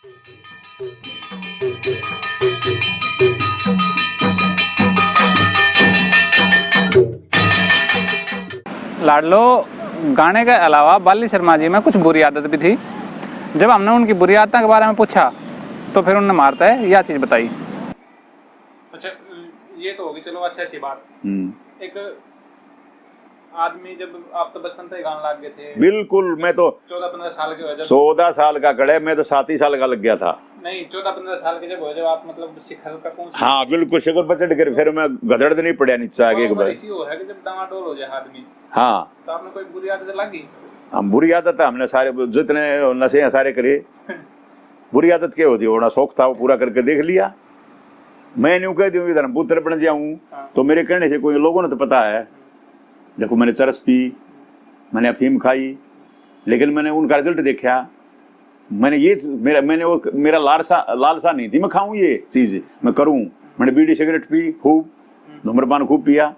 लाडलो गाने के अलावा बाली शर्मा जी में कुछ बुरी आदत भी थी। जब हमने उनकी बुरी आदतों के बारे में पूछा तो फिर उन्होंने मारता है यह चीज बताई। अच्छा, ये तो होगी चलो अच्छी बात। एक आदमी जब आप तो बचपन से ही गाने लग गए थे। बिल्कुल, मैं तो 14-15 साल के हो जब 14 साल का कड़े, मैं तो 7 ही साल का लग गया था। नहीं 14-15 साल के जब हो जब आप मतलब शिखर पर पहुंच। हाँ बिल्कुल, शिखर पर चढ़ कर फिर मैं गधड़ नहीं पड़ा नीचे आगे एक बार। इसी हो है कि जब डामाडोल हो जाए आदमी। हाँ तो आपने कोई बुरी आदत लगी? हम बुरी आदत है, हमने सारे जितने नशे सारे करे। बुरी आदत क्या होती है, होना शौक था वो पूरा करके देख लिया। मैं न्यू कह दूँ इधर पुत्र बन जाऊँ तो मेरे कहने से कोई लोगों ने तो पता है। देखो मैंने चरस पी, मैंने अफीम खाई, लेकिन मैंने उनका रिजल्ट देखा। मेरा लालसा नहीं थी मैं खाऊं ये चीज, मैं करूं। मैंने बीड़ी सिगरेट पी खूब, धूम्रपान खूब पिया,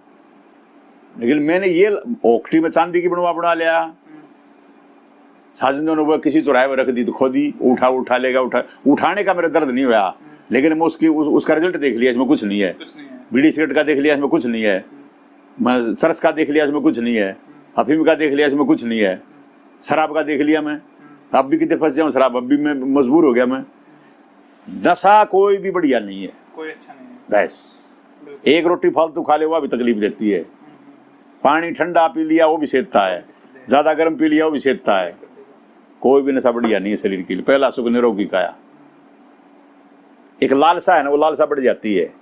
लेकिन मैंने ये ओखटी में चांदी की बना लिया। साजिंदों ने किसी चौराहे में रख दी तो खोदी, उठा लेगा, उठाने का मेरा दर्द नहीं हुआ, लेकिन मैं उसका रिजल्ट देख लिया, इसमें कुछ नहीं है। बीड़ी सिगरेट का देख लिया, इसमें कुछ नहीं है। मैं चरस का देख लिया, इसमें कुछ नहीं है। अफीम का देख लिया, इसमें कुछ नहीं है। शराब का देख लिया, मैं अब भी कितने फंस जाऊं शराब, अब भी मैं मजबूर हो गया। मैं नशा कोई भी बढ़िया नहीं है, कोई अच्छा नहीं है। बस एक रोटी फालतू खा ले वो भी तकलीफ देती है। पानी ठंडा पी लिया वो भी सेधता है, ज्यादा गर्म पी लिया वो भी सेधता है। कोई भी नशा बढ़िया नहीं है शरीर के लिए। पहला सुख निरोगी काया। एक लालसा है ना, वो लालसा बढ़ जाती है।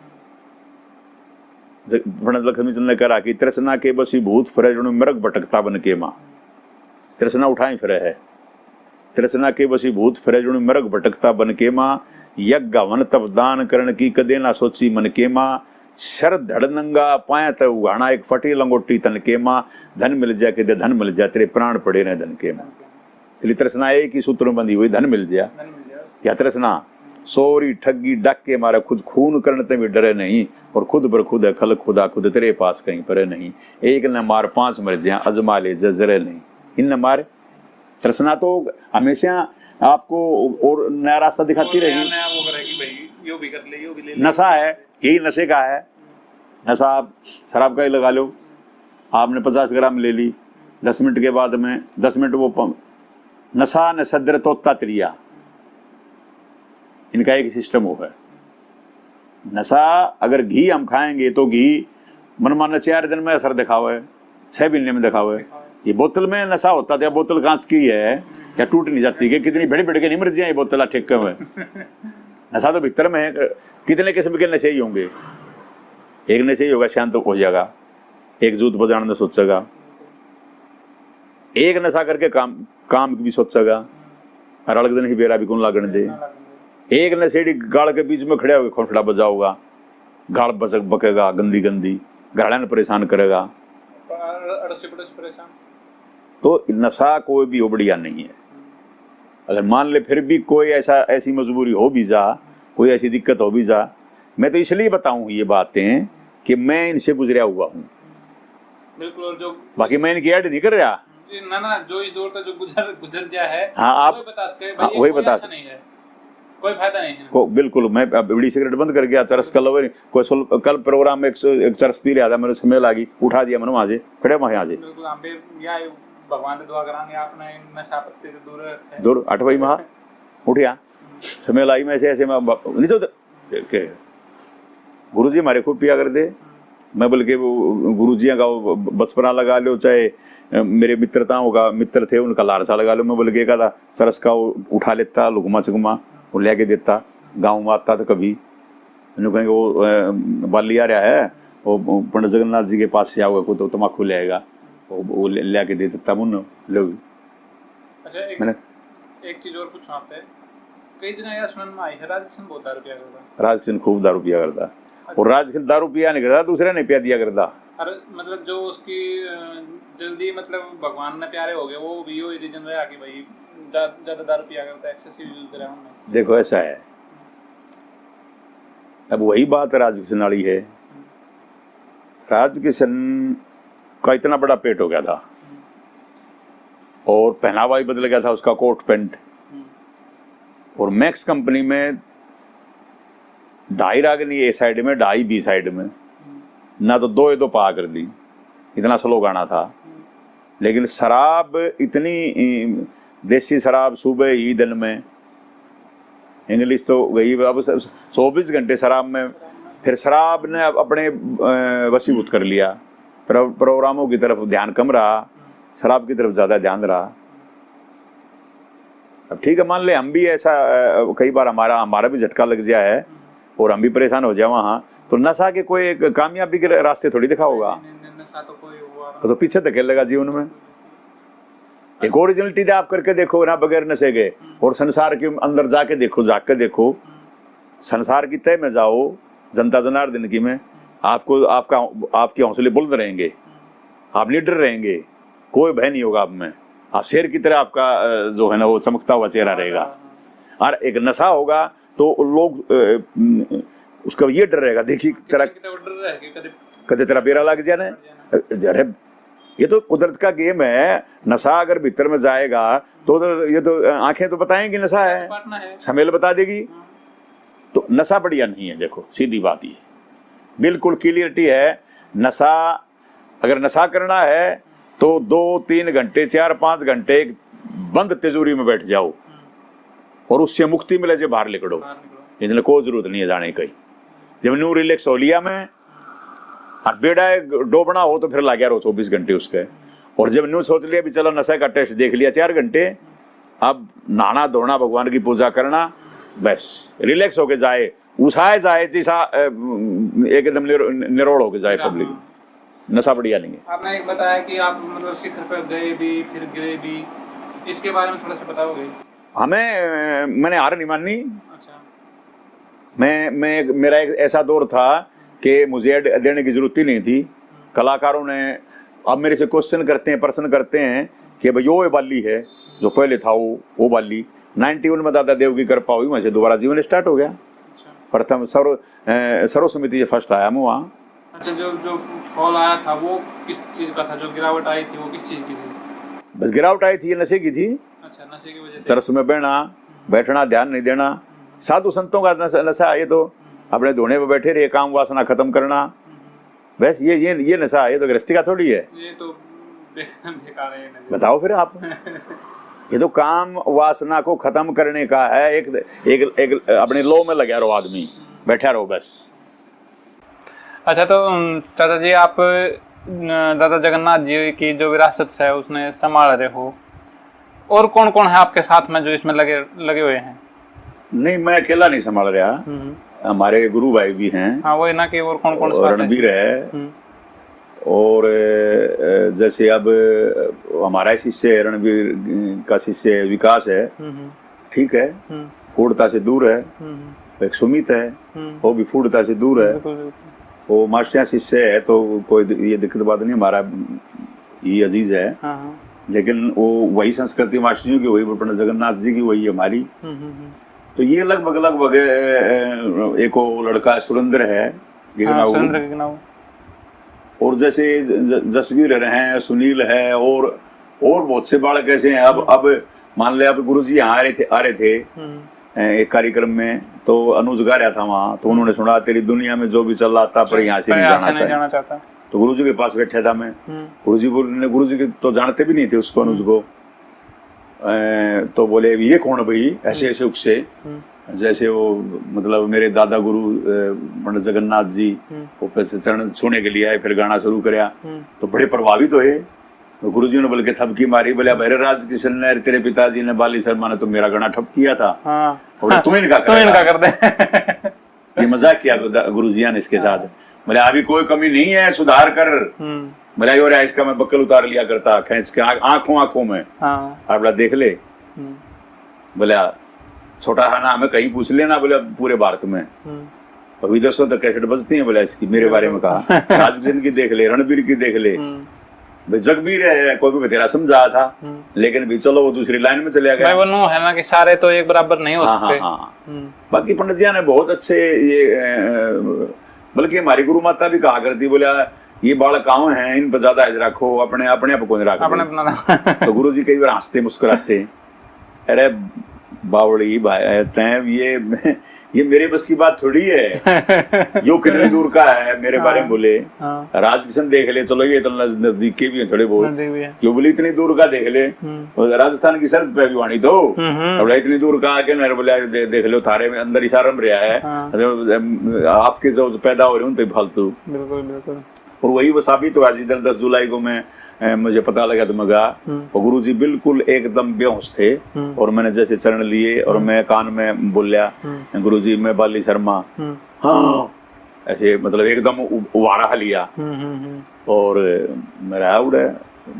पंडित लक्ष्मीचंद ने कहा कि तृष्णा के बसी भूत फिरे मृग भटकता बन के माँ। तृष्णा उठाई फिरे है, तृष्णा के बसी भूत फिरे मृग भटकता बन के माँ। यज्ञ वन तप दान करण की कदे ना सोची मन के माँ। शर धड़ नंगा पाया तो उगाना एक फटी लंगोटी तन के माँ। धन मिल जाए कि धन मिल जाए तेरे प्राण पड़े न धन के माँ। तेरी तृष्णा एक ही सूत्र में बंधी हुई, धन मिल जाए। क्या तृष्णा सोरी ठगी डाके मारा खुद खून करने भी डरे नहीं। और खुद पर खुद है खल खुदा खुद तेरे पास कहीं परे नहीं। एक न मार 5 मर जाए अजमा ले जजरे नहीं। इन न मारे तृष्णा तो हमेशा आपको और नया रास्ता दिखाती रहेगी। नशा है, यही नशे का है। नशा आप शराब का ही लगा लो, आपने 50 ग्राम ले ली, 10 मिनट के बाद में 10 मिनट वो नशा न सदर तोता त्रिया, इनका एक सिस्टम वो है। नशा अगर घी हम खाएंगे तो घी मन माना 4 दिन में असर दिखावा है, 6 महीने में दिखावा है। ये बोतल में नशा होता था, बोतल कांच की है क्या टूट नहीं जाती है? कितनी बड़ी बड़ी के नहीं मर जाए ये बोतल ठेके में। नशा तो भीतर में है। कितने किस्म के नशे ही होंगे। एक नशे ही होगा शांत हो जाएगा, एक जूत बजाने में सोचेगा, एक नशा करके काम भी सोचेगा, और अलग दिन ही बेरा भी कौन लागने दे। एक नशेड़ी गाड़ के बीच में खड़े होकर खोसड़ा बजाओगा, गाड़ बचक बकेगा, गंदी गंदी गाड़ा ने परेशान करेगा। तो नशा कोई भी बढ़िया नहीं है। अगर मान ले फिर भी कोई ऐसी मजबूरी हो भी जा, कोई ऐसी दिक्कत हो भी जा, मैं तो इसलिए बताऊं ये बातें कि मैं इनसे गुजरा हुआ हूँ। बिल्कुल। और जो बाकी मैं इनकी ऐड नहीं कर रहा ना जो इस दौर तक जो गुजर गया है, हाँ आप वही बता नहीं है, कोई फायदा नहीं है को। बिल्कुल, मैं बीड़ी सिगरेट बंद कर गया, चरस कल प्रोग्राम में एक चरस पी रहा था, मेरे समय लागी, उठा दिया मैंने वहां से, खड़े वहां आज भगवान ने दुआ करांगे आपने नशा पत्ती से दूर रखे। दूर 8 बजे महा उठिया समय लाई में ऐसे नीचे गुरु जी हमारे खूब पिया करते। मैं बल्कि गुरु जी का बचपना लगा लो, चाहे मेरे मित्रताओं का मित्र थे उनका लारसा लगा लो। मैं बल्कि का था सरस का उठा लेता, लुकमा चुकमा वो लेके देता, गाँव में आता था कभी। मैंने कहेंगे वो बाली आ रहा है, वो पंडित जगन्नाथ जी के पास से आओगे को तो तम्बाकू ले आएगा, वो लेके दे देता मुन लोग। अच्छा, एक चीज और पूछना आपसे, कई दिन यार सुनने में आई है राजकिशन बहुत दारू पिया करता। राजकिशन खूब दारू पिया करता, और राजकिशन दारू पिया नहीं करता, दूसरे ने पिया दिया करता। अरे मतलब जो उसकी जल्दी मतलब भगवान ने प्यारे हो गए, वो भी वही रीजन रहा कि भाई ज्यादा दारू पिया करता है, एक्सेसिव यूज कर रहा हूं। देखो ऐसा है, अब वही बात राजकिशन वाली है। राजकिशन का इतना बड़ा पेट हो गया था और पहनावा ही बदल गया था उसका, कोट पैंट। और मैक्स कंपनी में 2.5 रागनी ए साइड में, 2.5 बी साइड में, ना तो 2 तो पा कर दी, इतना स्लो गाना था। लेकिन शराब इतनी, देसी शराब सुबह ही दिन में, इंग्लिश तो गई, अब 24 घंटे शराब में। फिर शराब ने अपने वशीभूत कर लिया, प्रोग्रामों की तरफ ध्यान कम रहा, शराब की तरफ ज्यादा ध्यान रहा। अब ठीक है, मान ले हम भी ऐसा कई बार हमारा भी झटका लग गया है और हम भी परेशान हो जाए वहां, तो नशा के कोई एक कामयाबी के रास्ते थोड़ी दिखा होगा, तो पीछे धकेलेगा जीवन में। एक ओरिजिनलिटी आप करके देखो ना, बगैर नशे के, और संसार के अंदर जाके देखो, झाँक के देखो, संसार की तय में जाओ, जनता जनार्दन की में, आपको आपके हौसले बुलंद रहेंगे, आप लीडर रहेंगे, कोई भय नहीं होगा आप में, आप शेर की तरह आपका जो है ना वो चमकता हुआ चेहरा रहेगा। और एक नशा होगा तो लोग उसका ये डर रहेगा, देखिए तेरा कदे तेरा बेरा लग जाए ना, अरे ये तो कुदरत का गेम है। नशा अगर भीतर में जाएगा तो ये तो आंखें तो बताएंगी नशा है, समेल बता देगी। तो नशा बढ़िया नहीं है, देखो सीधी बात ये बिल्कुल क्लियरिटी है। नशा अगर नशा करना है तो 2-3 घंटे 4-5 घंटे एक बंद तिजोरी में बैठ जाओ और उससे मुक्ति मिले, जो बाहर निकलो, इसलिए कोई जरूरत नहीं है जाने की। जब न्यू रिलैक्स हो लिया में और बेड़ा डोबना हो तो फिर ला गया रहो 24 घंटे उसके। और जब न्यू सोच लिया भी चलो नशा का टेस्ट देख लिया 4 घंटे, अब नहाना धोना, भगवान की पूजा करना, बस रिलैक्स होके जाए, उछाए जाए, जैसा एकदम निरोड़ होके जाए पब्लिक। नशा बढ़िया नहीं है। आपने एक बताया कि आप मतलब शिखर पर गए भी फिर गिरे भी, इसके बारे में थोड़ा सा बताओगे? मैंने हार नहीं मानी। अच्छा। मेरा एक ऐसा दौर था कि मुझे देने की जरूरत ही नहीं थी। कलाकारों ने अब मेरे से क्वेश्चन करते हैं, प्रश्न करते हैं कि भाई वो बाली है जो पहले था, वो बाली 91 में दादा देव की कृपा हुई, वहां से दोबारा जीवन स्टार्ट हो गया। प्रथम सर्व समिति से फर्स्ट आया मैं वहाँ। अच्छा, जो फॉल आया था वो किस चीज का था? जो गिरावट आई थी वो किस चीज की थी? बस गिरावट आई थी, ये नशे की थी। अच्छा, नशे की वजह से? तरस में बैठना, ध्यान नहीं देना, साधु संतों का नशा। ये तो अपने धोने पे बैठे रहे, काम वासना खत्म करना, बस ये नशा है। ये तो गृहस्थी का थोड़ी है, ये तो बेकार है। बताओ फिर आप। ये तो काम वासना को खत्म करने का है। एक अपने लो में लगा रहो, आदमी बैठा रहो बस। अच्छा, तो चाचा जी आप दादा जगन्नाथ जी की जो विरासत है उसने संभाल रहे हो, और कौन कौन है आपके साथ में जो इसमें लगे हुए हैं? नहीं, मैं अकेला नहीं संभाल रहा, हमारे गुरु भाई भी हैं। हाँ, वही ना कि और कौन कौन? रणबीर है, और जैसे अब हमारा शिष्य है, रणबीर का शिष्य विकास है, ठीक है, फूडता से दूर है। एक सुमित है, वो भी फूडता से दूर है। वो मास्टर शिष्य है तो कोई ये दिक्कत बात नहीं, हमारा ये अजीज है। लेकिन वो वही संस्कृति मास्टरियों की, वही पंडित जगन्नाथ जी की, वही हमारी। तो ये लगभग एक लड़का सुरेंद्र है, गिगनाऊ, और जैसे जसवीर हैं, सुनील है, और बहुत से बालक ऐसे हैं। अब मान ले, अब गुरुजी यहाँ आ रहे थे एक कार्यक्रम में, तो अनुज गा रहा था वहाँ, तो उन्होंने सुना तेरी दुनिया में जो भी चल रहा था पर यहाँ से नहीं जाना चाहता। तो गुरुजी के पास बैठा था मैं। गुरुजी के तो जानते भी नहीं थे उसको, अनुज को। तो बोले ये कौन भाई, ऐसे ऐसे उकसे, जैसे वो मतलब मेरे दादा गुरु पंडित जगन्नाथ जी वो पैसे चरण छूने के लिए आए, फिर गाना शुरू कराया। तो बड़े प्रभावित हुए। तो गुरुजी ने बोल के थपकी मारी, बोले भैरव राज किशन ने, तेरे पिताजी ने, बाली शर्मा ने तो मेरा गाना ठप किया था। बोले तुम इनका कर दे। ये मजाक किया गुरुजिया ने इसके साथ। बोले अभी कोई कमी नहीं है, सुधार कर। बोला और इसका मैं बक्कल उतार लिया करता, खींच के आंखों में, आप देख ले। बोला छोटा सा नाम है, कहीं पूछ लेना, बोले पूरे भारत में विदेशों तक कैसेट बजती है। बोला इसकी मेरे बारे में कहा, राजकिशन की देख ले, रणबीर की देख ले, जगबीर है, कोई भी बतेरा समझा था, लेकिन भी चलो वो दूसरी लाइन में चले गए। है ना कि सारे तो एक बराबर नहीं हो सकते। बाकी पंडित जी ने बहुत अच्छे ये, बल्कि हमारी गुरु माता भी कहा करती, बोला ये बालक गाँव है, इन पर ज्यादा रखो, अपने आप को नहीं रखो। तो गुरु जी कई बार हंसते मुस्कुराते, अरे बावड़ी भाई तैं ये मेरे बस की बात थोड़ी है। यो कितनी दूर का है मेरे बारे में बोले। राजकिशन देख ले, चलो ये तो नजदीक के भी हैं थोड़े बहुत। यो बोले इतनी दूर का देख ले, राजस्थान की सरहद पे भी वाणी तो अब इतनी दूर का आके न बोले देख लो थारे में अंदर इशारा में रहा है। आपके जो पैदा हो रहे उन पे फालतू। बिल्कुल बिल्कुल। और वही वो साबित हुआ जिस दिन 10 जुलाई को मैं मुझे पता लगा तो मैं गया और गुरुजी बिल्कुल एकदम बेहोश थे और मैंने जैसे चरण लिए और मैं कान में बोलिया गुरुजी मैं बाली शर्मा, हाँ ऐसे मतलब एकदम उबारा लिया और मेरा उड़े।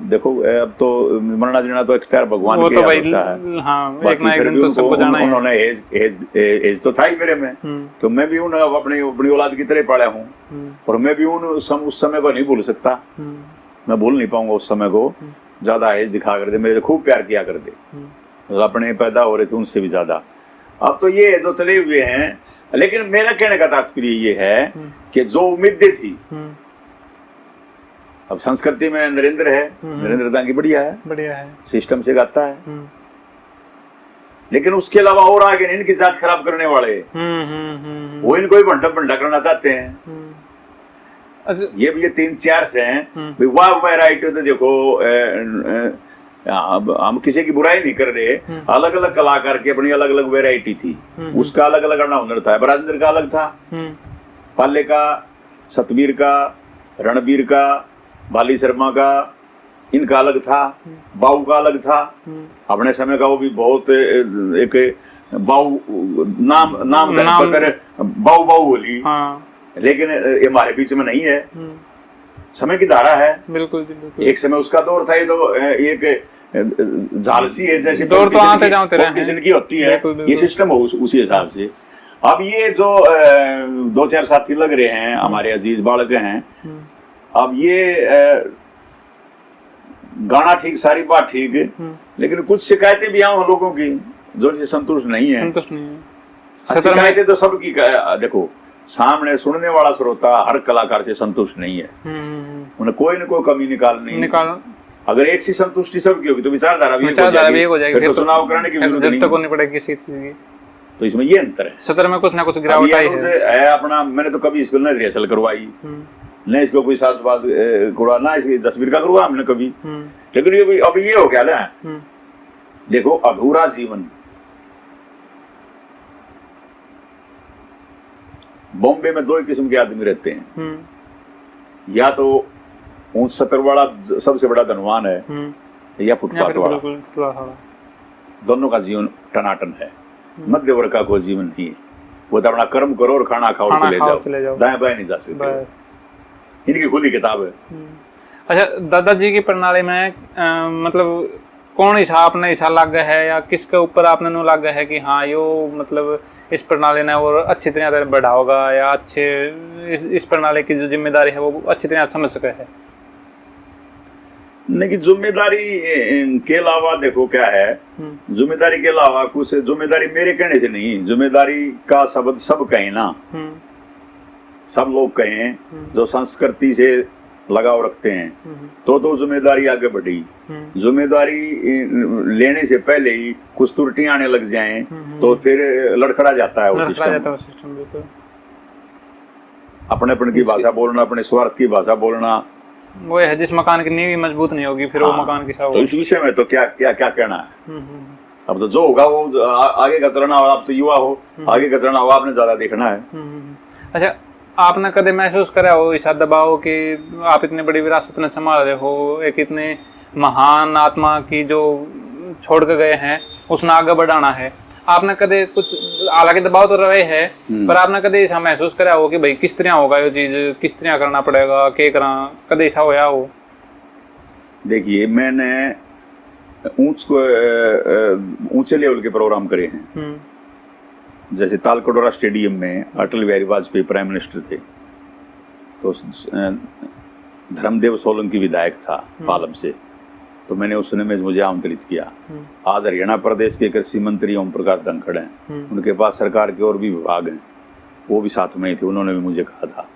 देखो अब तो मरना जीना तो इख्तियार भगवान के हाथ होता है। हाँ, बाकी फिर भी उन्होंने एज तो था ही मेरे में, तो मैं भी उन अपनी औलाद की तरह पढ़ा हूँ और मैं भी उस समय को नहीं भूल सकता। मैं भूल नहीं पाऊंगा उस समय को। ज्यादा एज दिखा कर दे, मेरे खूब प्यार किया कर दे, मतलब अपने पैदा हो रहे थे उनसे भी ज्यादा। अब तो ये जो चले हुए हैं, लेकिन मेरा कहने का तात्पर्य ये है कि जो उम्मीदें थी, अब संस्कृति में नरेंद्र है, नरेंद्र दांगी बढ़िया है, सिस्टम से गाता है, लेकिन उसके अलावा और आगे इनकी जात खराब करने वाले वो इनको ही भंडा करना चाहते हैं। ये भी ये 3-4 से हैं। वाह वैरायटी तो देखो हम किसी की बुराई नहीं कर रहे, अलग अलग कलाकार की अपनी अलग अलग वैरायटी थी, उसका अलग अलग हुनर था। राजेंद्र का अलग था, पाले का, सतवीर का, रणबीर का, बाली शर्मा का, इनका अलग था, बाऊ का अलग था। अपने समय का वो भी बहुत एक बाऊ नाम बाऊ बोली, लेकिन ये हमारे बीच में नहीं है। समय की धारा है। बिल्कुल। एक समय उसका दौर था, ये तो एक झालसी है जैसे दौर तो आते जाते रहे की होती है। ये सिस्टम हो उसी हिसाब से। अब ये जो 2-4 साथी लग रहे हैं हमारे अजीज बालक हैं, अब ये गाना ठीक, सारी बात ठीक, लेकिन कुछ शिकायतें भी हैं लोगों की जो इनसे संतुष्ट नहीं है। शिकायतें तो सबकी देखो, सामने सुनने वाला श्रोता हर कलाकार से संतुष्ट नहीं है, उन्हें कोई न कोई कमी निकालनी। अगर एक सी संतुष्टि सबकी होगी तो विचारधारा भी हो जाएगी, फिर तो चुनाव कराने की जरूरत नहीं पड़ेगी किसी चीज की। तो इसमें ये अंतर है। सत्र में कुछ ना कुछ गिरावट आई है। अपना मैंने तो कभी इसको न रिहर्सल करवाई, न इसको कोई साजबाज करवा, ना इसकी तस्वीर का करवा हमने कभी। लेकिन अभी ये हो गया ना, देखो अधूरा जीवन। बॉम्बे में 2 ही किस्म के आदमी रहते हैं, या तो ऊंच सतर वाला सबसे बड़ा धनवान है, या फुटपाथ वाला। दोनों का जीवन टनाटन है, मध्य वर्ग का कोई जीवन नहीं है। वो तो अपना कर्म करो और खाना खाओ, चले जाओ, दाएं बाएं नहीं जा सकते। इनकी खुली किताब है। अच्छा, दादाजी की प्रणाली में मतलब कौन आपने ऐसा लग है या किसके ऊपर आपने नो लग है कि हाँ यो मतलब इस प्रणाली ने और अच्छी तरह बढ़ाओगा या अच्छे इस प्रणाली की जो जिम्मेदारी है वो अच्छी तरह समझ सके है? नहीं, जिम्मेदारी के अलावा देखो क्या है, जिम्मेदारी के अलावा कुछ जिम्मेदारी मेरे कहने से नहीं, जिम्मेदारी का शब्द सब कहें ना, सब लोग कहें जो संस्कृति से लगाव रखते हैं, तो जिम्मेदारी आगे बढ़ी। जिम्मेदारी लेने से पहले ही कुछ त्रुटियां आने लग जाएं तो फिर लड़खड़ा जाता है वो सिस्टम। अपने की भाषा बोलना, अपने स्वार्थ की भाषा बोलना, वो है जिस मकान की नींव मजबूत नहीं होगी फिर वो मकान कैसा होगा। तो इस विषय में तो क्या कहना है। अब तो जो होगा वो आगे का चलना होगा। आप तो युवा हो, आगे का चलना होगा, आपने ज्यादा देखना है। अच्छा, आपने कदे महसूस करा हो ऐसा दबाव कि आप इतनी बड़ी विरासत में संभाल रहे हो, एक इतने महान आत्मा की जो छोड़ के गए हैं उसने आगे बढ़ाना है, आपने कदे कुछ, हालांकि दबाव तो रहे है, पर आपने कदे ऐसा महसूस करा हो कि भाई किस तरह होगा ये चीज, किस तरह करना पड़ेगा, क्या करा, कदे ऐसा होया हो? देखिए, मैंने ऊंचे लेवल के प्रोग्राम करे हैं। जैसे तालकटोरा स्टेडियम में अटल बिहारी वाजपेयी प्राइम मिनिस्टर थे, तो धर्मदेव सोलंकी विधायक था पालम से, तो मैंने उस समय में मुझे आमंत्रित किया। आज हरियाणा प्रदेश के कृषि मंत्री ओम प्रकाश धनखड़ हैं, उनके पास सरकार के और भी विभाग हैं, वो भी साथ में ही थे, उन्होंने भी मुझे कहा था।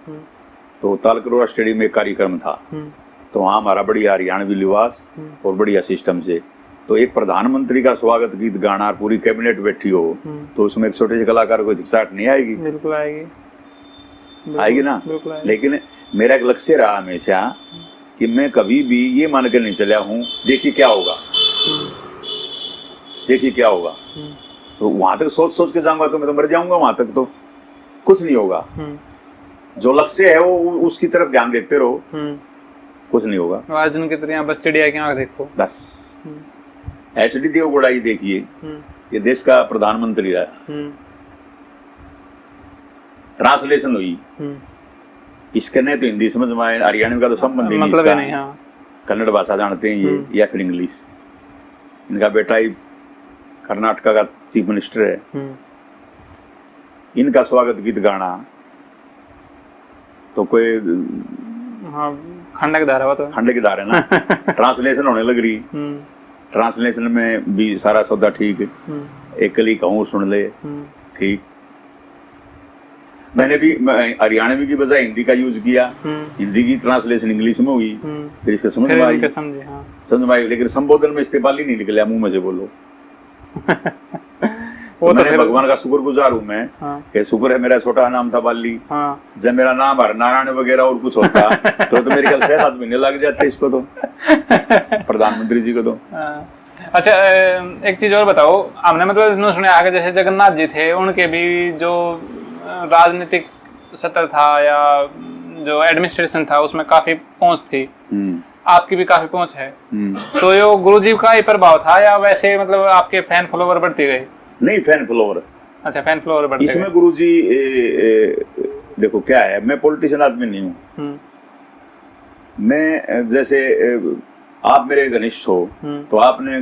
तो तालकटोरा स्टेडियम में एक कार्यक्रम था, तो वहाँ हमारा बढ़िया हरियाणवी लिबास और बढ़िया सिस्टम से तो एक प्रधानमंत्री का स्वागत गीत गाना और पूरी कैबिनेट बैठी हो तो उसमें एक छोटे से कलाकार को हिचकिचाहट नहीं आएगी? बिल्कुल आएगी, आएगी ना। बिल्कुल आएगी। लेकिन मेरा एक लक्ष्य रहा हमेशा कि मैं कभी भी ये मान के नहीं चला हूँ देखिए क्या होगा, देखिए क्या होगा। तो वहां तक सोच सोच के जाऊंगा तो मैं तो मर जाऊंगा, वहां तक तो कुछ नहीं होगा। जो लक्ष्य है वो उसकी तरफ ध्यान देते रहो, कुछ नहीं होगा। अर्जुन की तरह बस चिड़िया की आंख देखो बस। एचडी देवगौड़ा ही देखिए, ये देश का प्रधानमंत्री है, ट्रांसलेशन हुई इसके नहीं तो हिंदी समझ में आए, हरियाणवी का तो संबंध ही मतलब नहीं, नहीं। हाँ, कन्नड़ भाषा जानते हैं ये या फिर इंग्लिश। इनका बेटा ही कर्नाटका का चीफ मिनिस्टर है, इनका स्वागत गीत गाना तो कोई हाँ खंडक धारा हुआ तो खंड की धार है ना। ट्रांसलेशन होने लग रही, ट्रांसलेशन में भी सारा सौदा ठीक, एक कली कहूँ सुन ले ठीक। मैंने भी हरियाणवी की बजाय हिंदी का यूज किया, हिंदी की ट्रांसलेशन इंग्लिश में हुई, फिर इसका समझ में आई, समझ में आई। लेकिन संबोधन में इस्तेमाल ही नहीं निकला मुंह में से, बोलो। तो मैंने भगवान का शुक्रगुजार हूँ मैं कि शुक्र है मेरा छोटा नाम था बाली। जब मेरा नाम हर नारायण वगैरह और कुछ होता तो मेरे ख्याल से 7 महीने लग जाते इसको, तो प्रधानमंत्री जी को तो। अच्छा, एक चीज और बताओ, हमने मतलब इतना सुने आगे जैसे जगन्नाथ जी थे, उनके भी जो राजनीतिक सत्र था या जो एडमिनिस्ट्रेशन था उसमें काफी पहुंच थी, आपकी भी काफी पहुंच है, तो ये गुरुजी का ही प्रभाव था या वैसे मतलब आपके फैन फॉलोवर बढ़ते गए? नहीं, फैन फॉलोवर। अच्छा, फैन फॉलोवर बढ़ते गए। इसमें गुरुजी देखो क्या है, मैं पॉलिटिशियन आदमी नहीं हूँ। मैं जैसे आप मेरे घनिष्ठ हो तो आपने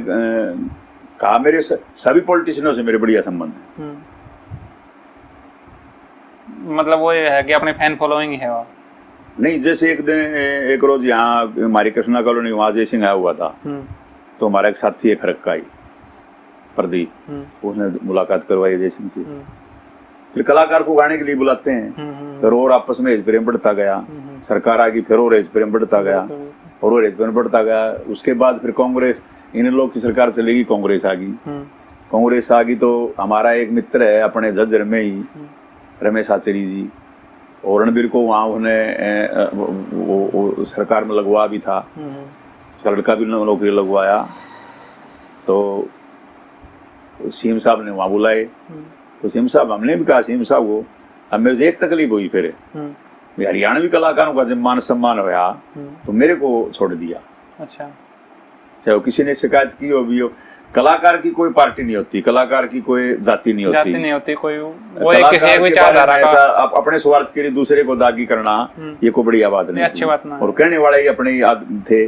कहा मेरे सभी पॉलिटिशियनों से मेरे बढ़िया संबंध है। मतलब वो ये है कि अपने फैन फॉलोइंग है वो? नहीं, जैसे एक रोज यहाँ हमारी कृष्णा कॉलोनी वहां जय सिंह आया हुआ था, तो हमारा एक साथी है खरक्का ही प्रदीप, उसने मुलाकात करवाई जय सिंह से। फिर कलाकार को गाने के लिए बुलाते हैं, फिर और आपस में प्रेम बढ़ता गया, सरकार आ गई फिर और प्रेम बढ़ता गया और प्रेम बढ़ता गया। उसके बाद फिर कांग्रेस, इन लोग की सरकार चलेगी, कांग्रेस आ गई। कांग्रेस आ गई तो हमारा एक मित्र है अपने झज्जर में ही, रमेश आचार्य जी, और रणबीर को वहाँ उन्हें वो सरकार में लगवा भी था, उसका लड़का भी नौकरी लगवाया। तो सीएम साहब ने वहाँ बुलाए, तो सीएम साहब, हमने भी कहा सीएम साहब को, अब मेरे एक तकलीफ हुई, फिर हरियाणवी कलाकारों का जब मान सम्मान होया तो मेरे को छोड़ दिया। अच्छा, चाहे किसी ने शिकायत की हो भी हो, कलाकार की कोई पार्टी नहीं होती, कलाकार की कोई जाति नहीं होती, कोई वो एक किसी एक विचारधारा का अपने स्वार्थ के लिए दूसरे को दागी करना ये कोई बढ़िया बात नहीं, अच्छी बात नहीं। और कहने वाले ही अपने थे।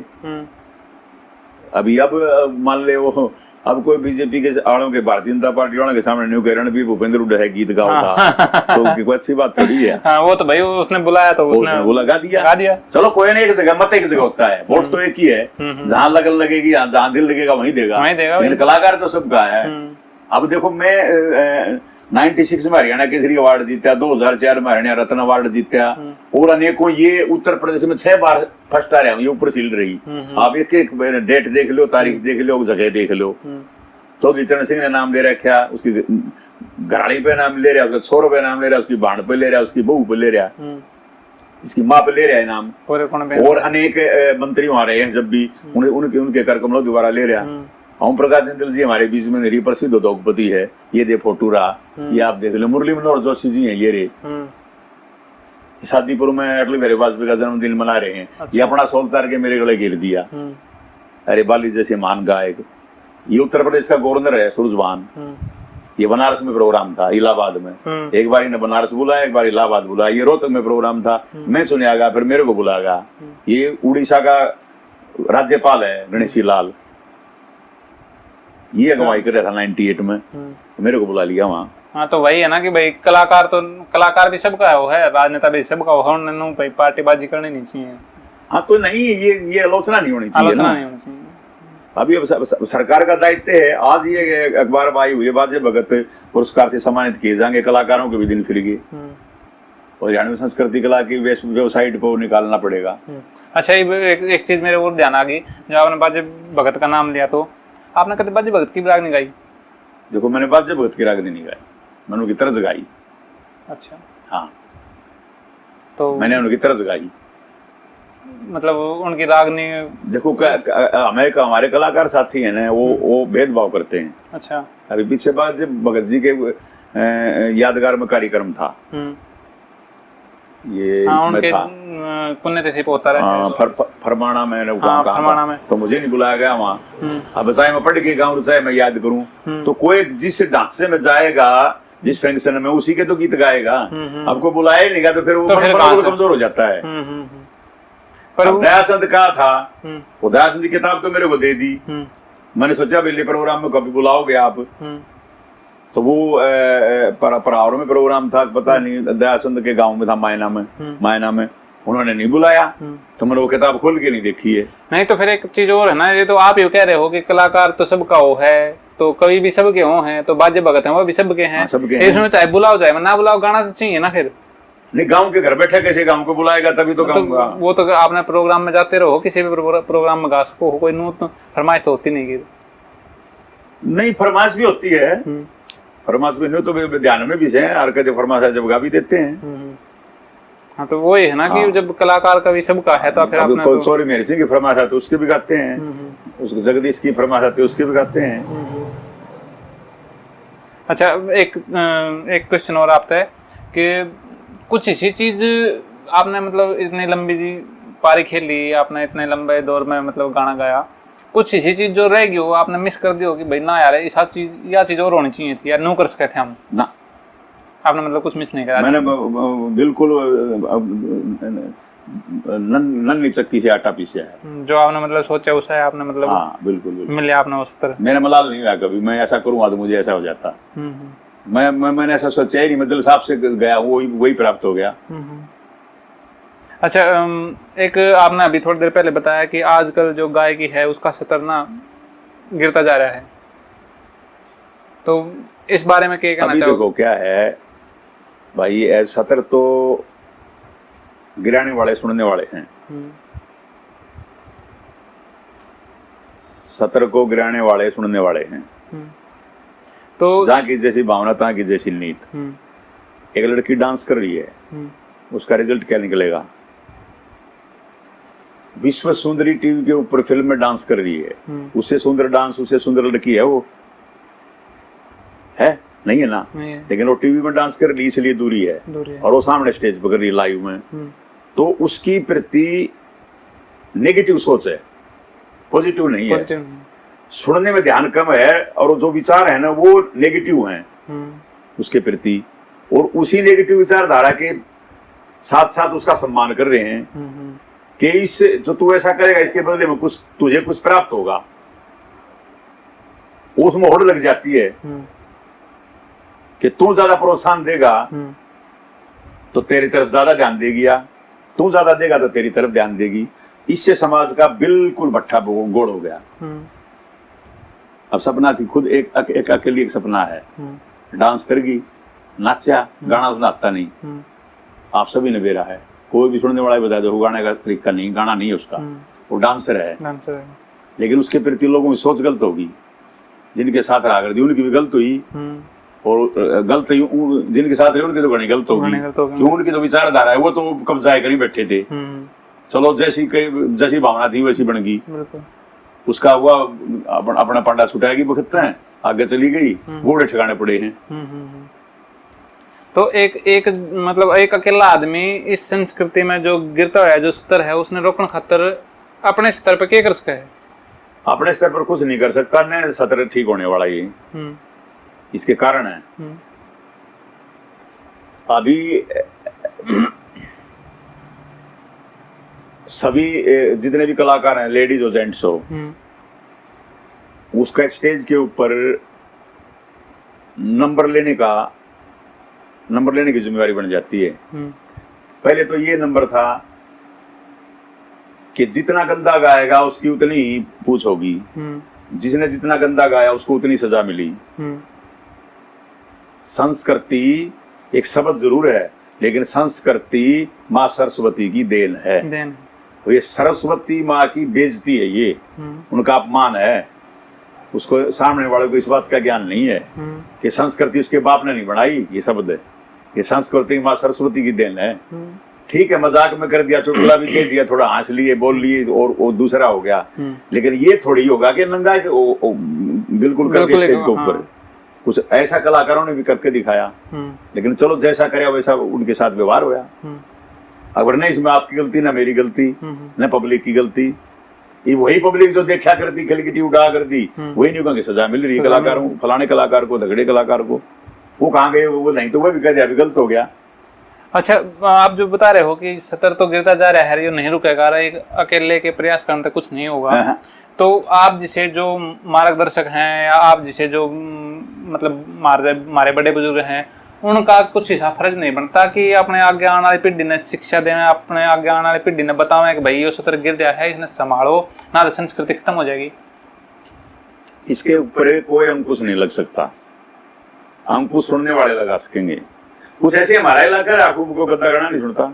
अभी अब मान ले वो अब कोई बीजेपी के आड़ों के भारतीय जनता पार्टी वालों के सामने न्यू कह रणबीर भूपेंद्र हुड्डा है गीत गाओ था, तो कोई अच्छी बात थोड़ी है। वो तो भाई उसने बुलाया तो उसने वो लगा दिया। चलो कोई नहीं, एक जगह मत एक जगह होता है, वोट तो एक ही है, जहाँ लगन लगेगी, जहाँ दिल लगेगा वहीं देगा, लेकिन कलाकार तो सबका है। अब देखो मैं 96 में हरियाणा केसरी अवार्ड जीता, 2004 में हरियाणा रत्न अवार्ड जीता, और अनेकों, ये उत्तर प्रदेश में 6 बार फर्स्ट आ रहा हूँ, ये ऊपर सील रही। आप एक एक डेट देख लो, तारीख देख लो, जगह देख लो। चौधरी चरण सिंह ने नाम दे रखा, उसकी घराड़ी पे नाम ले रहा, उसके छोरों पे नाम ले रहा, उसकी बाण पे ले रहा, उसकी बहू पे ले रहा, इसकी माँ पे ले रहा है नाम, और अनेक मंत्री वहां रहे हैं जब भी, उनके कर कमलों द्वारा ले रहा। ओम प्रकाश जिंदल जी हमारे बीच में निरी प्रसिद्ध उद्योगपति है, ये दे फोटो रहा, ये आप देख लो। मुरली मनोहर जोशी जी हैं ये रे, शादीपुर में अटल बिहारी वाजपेयी का जन्मदिन मना रहे हैं। अच्छा। ये अपना सोल तार के मेरे गले घेर दिया। अरे बाली जैसे महान गायक, ये उत्तर प्रदेश का गवर्नर है सूरजवान, ये बनारस में प्रोग्राम था, इलाहाबाद में, एक बार इन्हें बनारस बुलाया, एक बार इलाहाबाद बुलाया, ये रोहतक में प्रोग्राम था, मैं सुनेगा, फिर मेरे को बुलाएगा। ये उड़ीसा का राज्यपाल है गणेशी लाल, ये अगुवाई कर रहा था 98 में, मेरे को बुला लिया वहाँ। हाँ, तो वही है ना कि भाई कलाकार भी सबका है, राजनेता भी सबका हो, उन्होंने भाई पार्टीबाजी करनी नहीं चाहिए। हाँ, तो नहीं, ये आलोचना नहीं होनी चाहिए ना। अभी अब सरकार का दायित्व है। आज ये अखबार में आई हुई है बाजे भगत पुरस्कार से सम्मानित किए जाएंगे, कलाकारों के भी दिन फिर गए, और हरियाणवी संस्कृति कला की वेबसाइट पर निकालना पड़ेगा। अच्छा, एक चीज मेरे और ध्यान आ गई, जब आपने बाजे भगत का नाम लिया, तो आपने कभी बाजे भगत की राग नहीं गाई? देखो मैंने बाजे भगत की रागनी नहीं गाई, मैंने उनकी तर्ज गाई। अच्छा, हाँ, तो मैंने उनकी तर्ज गाई। मतलब उनकी रागनी। देखो हमारे कलाकार साथी हैं ना, वो भेदभाव करते हैं। अच्छा। अभी पीछे बाद जब भगत जी के यादगार में कार्यक्रम था, ये हाँ, इसमें उनके था पुण्यतिथि पे होता रहता है। फरमाना में फरमाना में। तो मुझे नहीं बुलाया गया वहाँ। अब चाहे मैं पढ़ के गाऊं चाहे मैं याद करूं, तो कोई जिस ढांचे में जाएगा, जिस फंक्शन में, उसी के तो गीत गाएगा। आपको बुलाया ही नहीं गया तो फिर वो कमजोर हो जाता है। पर दयाचंद कहा था, वो दयाचंद की किताब तो मेरे को दे दी। मैंने सोचा बिल्ली प्रोग्राम में कभी बुलाओगे आप, तो वो परावर में प्रोग्राम था, पता नहीं दयाचंद के गांव में था, मायना में उन्होंने नहीं बुलाया, तो मैंने वो किताब खोल के नहीं देखी है। नहीं तो फिर एक चीज और है ना, ये तो आप ये कह रहे हो कि कलाकार तो सबका हो है, तो कवि भी सबके हो हैं, तो बाजे भगत हैं वो भी सबके हैं। इसमें चाहे बुलाओ चाहे ना बुलाओ, गाना तो चाहिए ना। फिर नहीं, गांव के घर बैठे कैसे गांव को बुलाएगा, तभी तो गाऊंगा। वो तो आपने प्रोग्राम में जाते रहो, किसी भी प्रोग्राम में गा सको, कोई नूतन फरमाइश तो होती नहीं। नहीं, फरमाइश भी होती है, फरमाइश भी नहीं तो ध्यान में भी है, और कहते फरमाइश जब गा भी देते हैं। हाँ, तो वही है ना कि जब कलाकार का भी सबका है, तो फिर आपने तो सॉरी मेरी सिंह की फरमाइश आती है उसके भी गाते हैं, उसके जगदीश की फरमाइश आती है उसके भी गाते हैं। अच्छा, एक क्वेश्चन और आपका है कि कुछ ऐसी चीज आपने मतलब इतनी लंबी जी पारी खेली, आपने इतने लंबे दौर में मतलब गाना गाया, कुछ ऐसी चीज जो रह गई हो, आपने मिस कर दी हो कि भाई ना यार ऐसा चीज या चीज और होनी चाहिए थी, या नो कर सके थे हम ना, आपने मतलब कुछ मिस नहीं करा? मैंने बिल्कुल नन्ही चक्की से आटा पीसा है, जो आपने मतलब सोचा उसे आपने मतलब। हाँ, बिल्कुल मिले आपने उस तरह। मेरा मलाल नहीं हुआ कभी, मैं ऐसा करूँगा तो मुझे ऐसा हो जाता। मैंने ऐसा सोचा ही नहीं, मैं दिल साहब से गया, वही प्राप्त हो गया। अच्छा, एक आपने अभी थोड़ी देर पहले बताया कि आजकल जो गायकी है उसका स्तर ना गिरता जा रहा है, तो इस बारे में क्या कहना चाहोगे? देखो क्या है भाई, स्तर तो गिराने वाले सुनने वाले हैं, स्तर को गिराने वाले सुनने वाले हैं। तो जहाँ की जैसी भावना तहाँ की जैसी नीत। एक लड़की डांस कर रही है, उसका रिजल्ट क्या निकलेगा? विश्व सुंदरी टीवी के ऊपर फिल्म में डांस कर रही है, उससे सुंदर डांस, उससे सुंदर लड़की है वो है नहीं है ना? लेकिन वो टीवी में डांस कर रही इसलिए दूरी है, और वो सामने स्टेज पर कर रही लाइव में, तो उसकी प्रति नेगेटिव सोच है, पॉजिटिव नहीं है। सुनने में ध्यान कम है, और जो विचार है ना वो नेगेटिव हैं उसके प्रति, और उसी नेगेटिव विचारधारा के साथ साथ उसका सम्मान कर रहे हैं कि इस जो तू ऐसा करेगा इसके बदले में कुछ तुझे कुछ प्राप्त होगा। उसमें होड़ लग जाती है कि तू ज्यादा प्रोत्साहन देगा तो तेरी तरफ ज्यादा ध्यान देगी, या तू ज्यादा देगा तो तेरी तरफ ध्यान देगी। इससे समाज का बिल्कुल भट्ठा गोड़ हो गया। अब सपना थी खुद एक अकेली एक सपना है, डांस करेगी, नाचा, गाना उसने आता नहीं। आप सभी ने बेरा है, कोई भी सुनने वाला बता दो गाने का तरीका नहीं, गाना नहीं है उसका, वो डांसर है। लेकिन उसके प्रति लोगों की सोच गलत होगी, जिनके साथ रहा कर दी उनकी भी गलत हुई, और गलत जिनके साथ रहे उनकी तो घनी गलत होगी, क्यों? उनकी तो विचारधारा है, वो तो कब्जा कर ही बैठे थे। चलो जैसी भावना थी वैसी बन गई, उसका हुआ अपना पांडा छुटाएगी वक्त है, आगे चली गई, घोड़े ठिकाने पड़े हैं। तो एक मतलब एक अकेला आदमी इस संस्कृति में जो गिरता है, जो स्तर है, उसने रोकने खातर अपने स्तर पर क्या कर सकता है? अपने स्तर पर कुछ नहीं कर सकता, न स्तर ठीक होने वाला ये इसके कारण है। अभी सभी जितने भी कलाकार हैं, लेडीज हो जेंट्स हो, उसका एक स्टेज के ऊपर नंबर लेने की जिम्मेवारी बन जाती है। पहले तो ये नंबर था कि जितना गंदा गाएगा उसकी उतनी ही पूछ होगी, जिसने जितना गंदा गाया उसको उतनी सजा मिली। संस्कृति एक शब्द जरूर है, लेकिन संस्कृति माँ सरस्वती की देन है। ये सरस्वती माँ की बेइज्जती है, ये उनका अपमान है। उसको सामने वाले को इस बात का ज्ञान नहीं है कि संस्कृति उसके बाप ने नहीं बनाई। ये शब्द है, ये संस्कृति माँ सरस्वती की देन है। ठीक है, मजाक में कर दिया, चुटकुला भी दे दिया, थोड़ा हंस लिए, बोल लिए और दूसरा हो गया। लेकिन ये थोड़ी होगा कि नंगा बिल्कुल करके स्टेज के ऊपर। कुछ ऐसा कलाकारों ने भी करके दिखाया, लेकिन चलो जैसा करे वैसा उनके साथ व्यवहार होया। अगर नहीं इसमें आपकी गलती ना मेरी गलती न पब्लिक की गलती। ये वही पब्लिक जो देखा करती, खिलखिटी उड़ा कर दी, वही नहीं कहेंगे सजा मिल रही है कलाकारों, फलाने कलाकार को, झगड़े कलाकार को। वो कहाँ गए, वो नहीं तो वो भी कह दिया अभी गलत हो गया। अच्छा, आप जो बता रहे हो कि सतर तो गिरता जा रहा है, ये नहीं रुकेगा, एक अकेले के प्रयास करने तक कुछ नहीं होगा। तो आप जिसे जो मार्गदर्शक हैं या आप जिसे जो मतलब हमारे बड़े बुजुर्ग हैं, उनका कुछ ऐसा फर्ज नहीं बनता कि अपने आगे आने वाली पीढ़ी ने शिक्षा देना, अपने आगे आने वाली पीढ़ी ने बतावें कि भाई ये सतर गिर गया है, इसने संभालो ना, तो संस्कृति खत्म हो जाएगी। इसके ऊपर कोई अंकुश नहीं लग सकता, अंकुश सुनने वाले लगा सकेंगे। कुछ ऐसे हमारा इलाका है, आपको को गद्दा करना नहीं सुनता।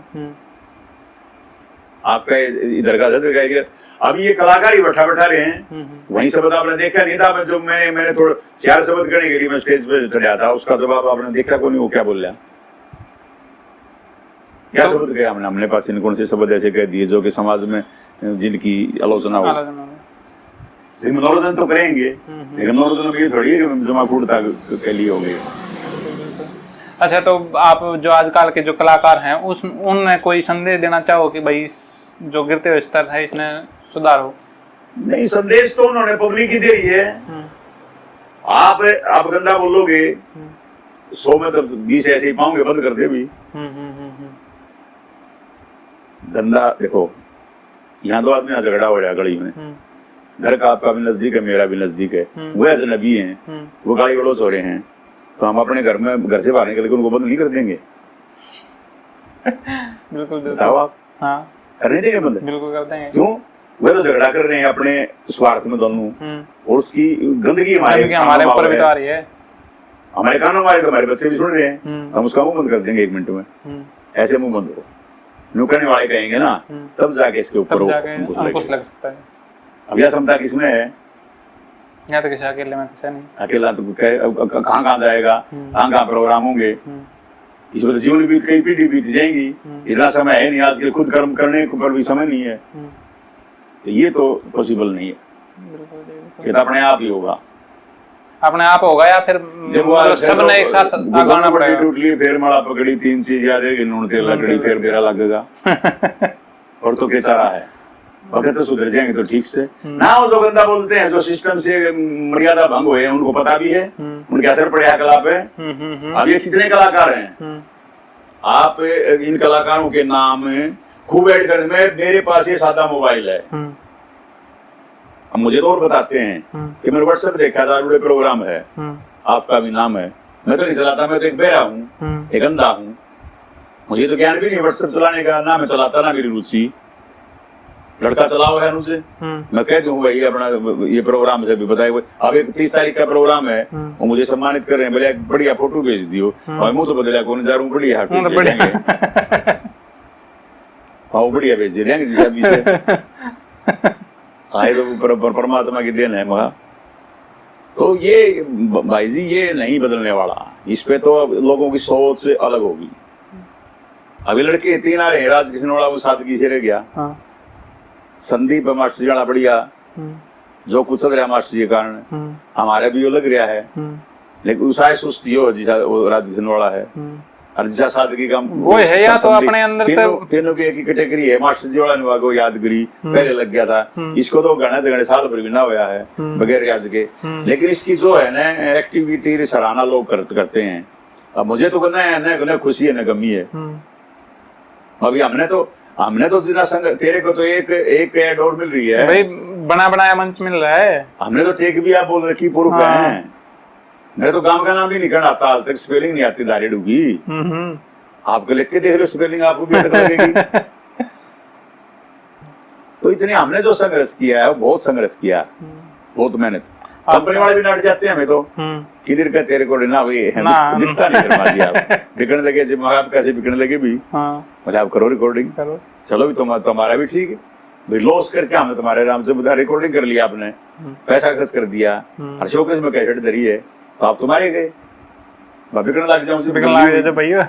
आपका इधर का जैसे अभी ये कलाकार ही बैठा रहे हैं, वही शब्द आपने देखा नहीं था। जो मैंने थोड़ा 4 शब्द करने के लिए मैं स्टेज पे चढ़ा था, उसका जवाब आपने देखा को नहीं, वो क्या बोल रहा, क्या शब्द गया हमने पास। इन कौन से शब्द ऐसे कह दिए जो कि समाज में जिनकी आलोचना हो। मनोरंजन तो करेंगे, लेकिन मनोरंजन में ये थोड़ी है कि जमा फूटता के लिए हो गए। अच्छा, तो आप जो आजकल के जो कलाकार हैं उनमें कोई संदेश देना चाहो कि भाई जो गिरते हुए स्तर है इसने सुधार हो? नहीं, संदेश तो उन्होंने पब्लिक ही दे रही है। आप गंदा बोलोगे 100 में तो 20 ऐसे ही पाओगे, बंद कर दे भी। गंदा देखो, यहाँ 2 आदमी झगड़ा हो रहा है गली में, घर का आपका भी नजदीक है, मेरा भी नजदीक है, वो अजनबी हैं, वो गाली गलौज हो रहे हैं, तो हम अपने घर से बाहर निकल के उनको बंद नहीं कर देंगे? बिल्कुल बताओ आप। हाँ, करने देंगे बंद? बिल्कुल कर देंगे। क्यों? वे तो झगड़ा कर रहे हैं अपने स्वार्थ में दोनों, और उसकी गंदगी हमारे ऊपर भी आ रही है, हमारे कानों में आ रही है, तो हमारे बच्चे भी सुन रहे हैं, हम उसका मुंह बंद कर देंगे 1 मिनट में। ऐसे मुंह बंद हो, नुकरने वाले कहेंगे ना, तब जाके इसके ऊपर अंकुश लग सकता है। अब यह क्षमता किसमें है? या तो किसी अकेले में तो नहीं, अकेला तो कहाँ जाएगा, कहाँ प्रोग्राम होंगे। इसमें तो जीवन बीत कई पीढ़ी बीत जाएंगी, इतना समय है नहीं आज के खुद कर्म करने पर भी समय नहीं है। तो ये तो पॉसिबल नहीं है, ये तो अपने आप ही होगा, अपने आप होगा, या फिर जब सब ने एक साथ आगाना पड़ेगा। टूट ली, फिर माड़ा पकड़ी, 3 चीज याद है कि नून तेल लकड़ी, फिर बेरा लगेगा। और तो क्या चारा है, अगर तो सुधर जाएंगे तो ठीक से ना। वो जो गंदा बोलते हैं, जो सिस्टम से मर्यादा भंग हुए हैं, उनको पता भी है उनके असर पड़े कला पे। अब ये कितने कलाकार हैं, आप इन कलाकारों के नाम खूब ऐड कर, मेरे पास ये सादा मोबाइल है, अब मुझे तो और बताते हैं कि मैंने व्हाट्सएप देखा था, जुड़े प्रोग्राम है, आपका भी नाम है, मैं तो नहीं चलाता, मैं तो एक बेरा हूँ, एक अंधा हूँ, मुझे तो ज्ञान भी नहीं व्हाट्सएप चलाने का, ना मैं चलाता ना मेरी रुचि। लड़का चलाओ है मुझे, मैं कह दूं भाई अपना ये प्रोग्राम से भी बताए। अब एक 30 तारीख का प्रोग्राम है, वो मुझे सम्मानित कर रहे हैं, बोले बढ़िया फोटो भेज दियो, और मुंह तो बदला कौन जा रहा हूँ, बढ़िया हाँ बढ़िया भेज देंगे जिस अभी से आए तो परमात्मा की देन है महा। तो ये भाई जी ये नहीं बदलने वाला, इस पे तो लोगों की सोच अलग होगी। अभी लड़के 3 आ रहे हैं, राजकिशन वाला वो सादगी से रह गया, संदीप मास्टर जी वाला बढ़िया, जो कुछ चल रहा मास्टर जी के कारण हमारे भी वो लग रहा है, लेकिन उसाए सुस्ती हो जिसा वो राजकिशन वाला है, और जिसा सादगी का वो है, या तो अपने अंदर तीनों की एक ही कैटेगरी है। मास्टर जी वाला निभा को यादगिरी पहले लग गया था, इसको तो घने साल पर भी ना हुआ है बगैर रियाज के, लेकिन इसकी जो है ना एक्टिविटी सराहना लोग करते हैं। अब मुझे तो न खुशी है न गमी है। अभी हमने तो जितना संग, तेरे को तो एक ऐड और मिल रही है भाई, बना बनाया मंच मिल रहा है, हमने तो टेक भी आप बोल रखी पूर्व है। मेरे तो गांव का नाम भी नहीं करना आता, आज तक स्पेलिंग नहीं आती, दारी डूबी। आपको लिख के देख लो स्पेलिंग, आपको भी लगेगी। तो इतने हमने जो संघर्ष किया है, बहुत संघर्ष किया, बहुत मेहनत। कंपनी वाले भी नट जाते हैं हमें तो, किधर का तेरे को ना हुई है, दिखता नहीं बिकने लगे, जब आप कैसे बिकने लगे भी, बोले आप करो रिकॉर्डिंग, चलो भी तुम्हारा भी ठीक है, भाई लॉस करके हमने तुम्हारे राम से बता रिकॉर्डिंग कर लिया आपने, पैसा खर्च कर दिया और शोकेस में कैसेट धरी है, तो आप तुम्हारे गए बिकने लग जाऊँ भैया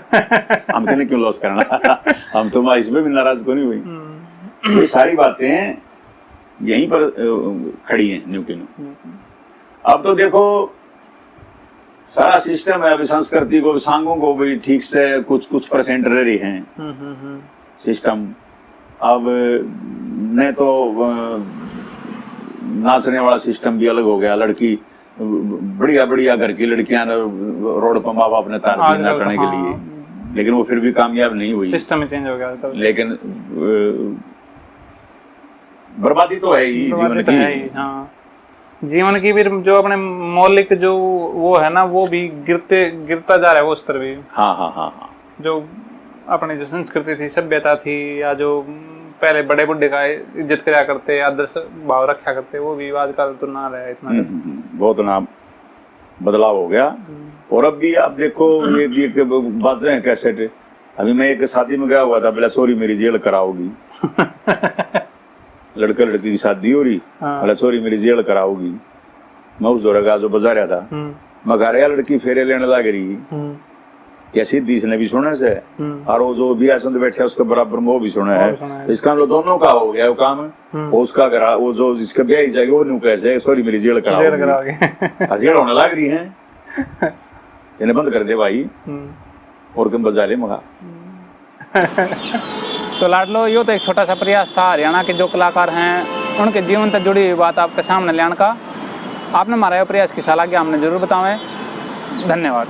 हम कहने क्यों लॉस करना हम तो इसमें भी नाराज को नहीं हुई। ये सारी बातें यहीं पर खड़ी हैं न्यू की न्यू। अब तो देखो सारा सिस्टम है, अभी संस्कृति को सांगों को भी ठीक से कुछ परसेंट रह रही हैं सिस्टम। अब ने तो नाचने वाला सिस्टम भी अलग हो गया, लड़की बढ़िया बढ़िया घर की लड़कियां रोड पर माँ बाप ने तार दी नाचने के लिए, लेकिन वो फिर भी कामयाब नहीं हुई, सिस्टम ही चेंज हो गया तो। लेकिन बर्बादी तो है ही जीवन की। हाँ, जीवन की भी जो अपने मौलिक जो वो है ना, वो भी गिरता जा रहा है वो स्तर भी। हाँ हाँ हाँ हाँ, जो अपनी जो संस्कृति थी, सभ्यता थी, या जो पहले बड़े बुढ़े का इज्जत करा करते, आदर्श भाव रखा करते, वो भी आजकल तो ना रहा है इतना। बहुत ना बदलाव हो गया। और अब भी आप देखो ये बातें हैं कैसेट। अभी मैं एक शादी में गया हुआ था, बोला सॉरी मेरी जेल कराओगी लड़का लड़की की शादी हो रही, बोला सॉरी मेरी जेल कराओगी। मैं उस दौरे का जो बजा रहा था, मैं कह रहा लड़की फेरे लेने लग रही या सीधी ने भी सुने से, और वो जो बिया संत बैठे उसके बराबर में वो भी सुना है। इसका हम लोग दोनों का हो गया वो काम। वो उसका करा, वो जो जिसका ब्याह ही जाएगी वो न्यू कैसे सॉरी मेरी जेल कराओगे जेल होने लग रही है, इन्हें बंद कर दे भाई और कम बजा ले मगा। तो लाडलो, यो तो एक छोटा सा प्रयास था हरियाणा के जो कलाकार हैं उनके जीवन तक जुड़ी हुई बात आपके सामने लाने का। आपने हमारा यह प्रयास की सलाह हमने जरूर बताएं। धन्यवाद।